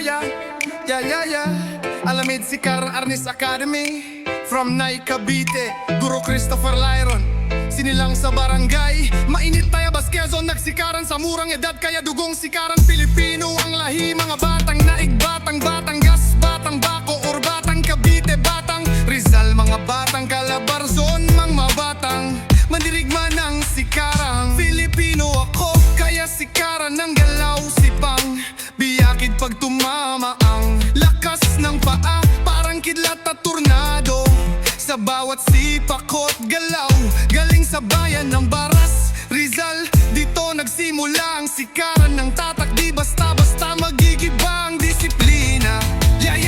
yeah. Alamid si Karan Arnis Academy from Nay Cavite, Guro Christopher Lyron. Sinilang sa barangay, mainit tayo bas Quezon. Nagsikaran sa murang edad, kaya dugong sikaran. Pilipino ang lahi, mga batang naig, batang Batangas, batang Baco or batang Cavite, batang Rizal, mga batang Calabarzon, mga batang mandirigma ng sikarang. Filipino ako, kaya sikaran ng galaw sipang. Biyakid pag tumama ang lakas ng paa, parang kidlat at tornado. Sa bawat sipakot galaw, galing sa bayan ng Baras, Rizal. Dito nagsimula ang sikaran ng tatak. Di basta-basta magigiba ang disiplina. Yeah,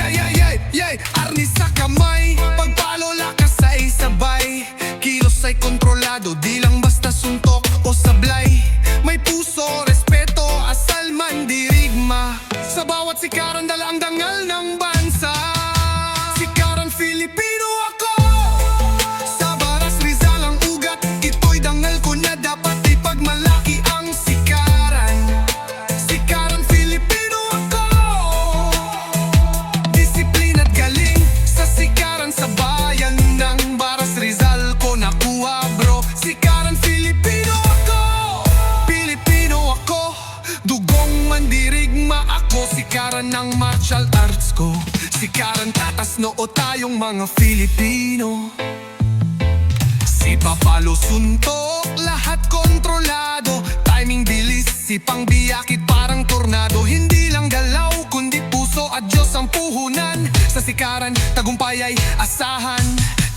Arnis sa kamay, pagpalo lakas ay sabay. Kilos ay kontrolado, di lang basta suntok o sablay. May puso, respeto, asal man dirigma. Sa bawat sikaran dala ang dangal ng bansa. Sikaran Filipino ako, sa Baras Rizal ang ugat. Ito'y dangal ko na dapat ipagmalaki ang sikaran. Sikaran Filipino ako, disiplina't galing. Sa sikaran sa bayan ng Baras Rizal ko nakuha bro. Sikaran Filipino ako, Pilipino ako, dugong mandirigma ako. Sikaran ng martial arts ko, sikaran tatas noo tayong mga Filipino. Si Papalo suntok, lahat kontrolado. Timing bilis, sipang biyakit parang tornado. Hindi lang galaw, kundi puso at Diyos ang puhunan. Sa sikaran, tagumpay ay asahan.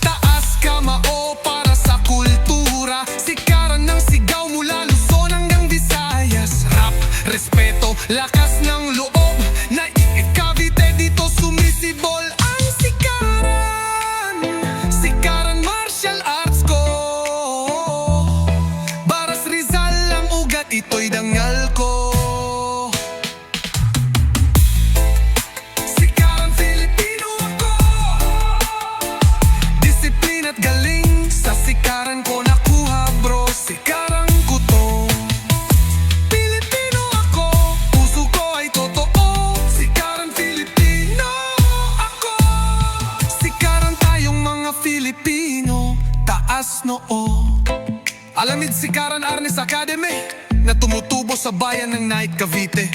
Taas kamao para sa kultura. Sikaran ng sigaw mula Luzon hanggang Visayas. Rap, respeto, lakas ng loob. Na Cavite dito sumisibol ang sikaran. Sikaran martial arts ko, Baras Rizal ang ugat, ito'y dangal ko. Sikaran Filipino ako, disiplina't galing. Sa sikaran ko nakuha bro, sikaran ko to. Pilipino ako, puso ko ay totoo. Sikaran Filipino ako, sikaran tayong mga Filipino, taas noo. Alamid sikaran Arnis Academy na tumutubo sa bayan ng Nay Cavite.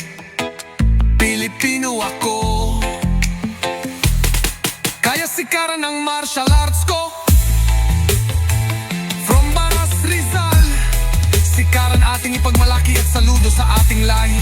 Pilipino ako, kaya sikaran ng martial arts ko. From Baras Rizal, sikaran ating ipagmalaki at saludo sa ating lahi.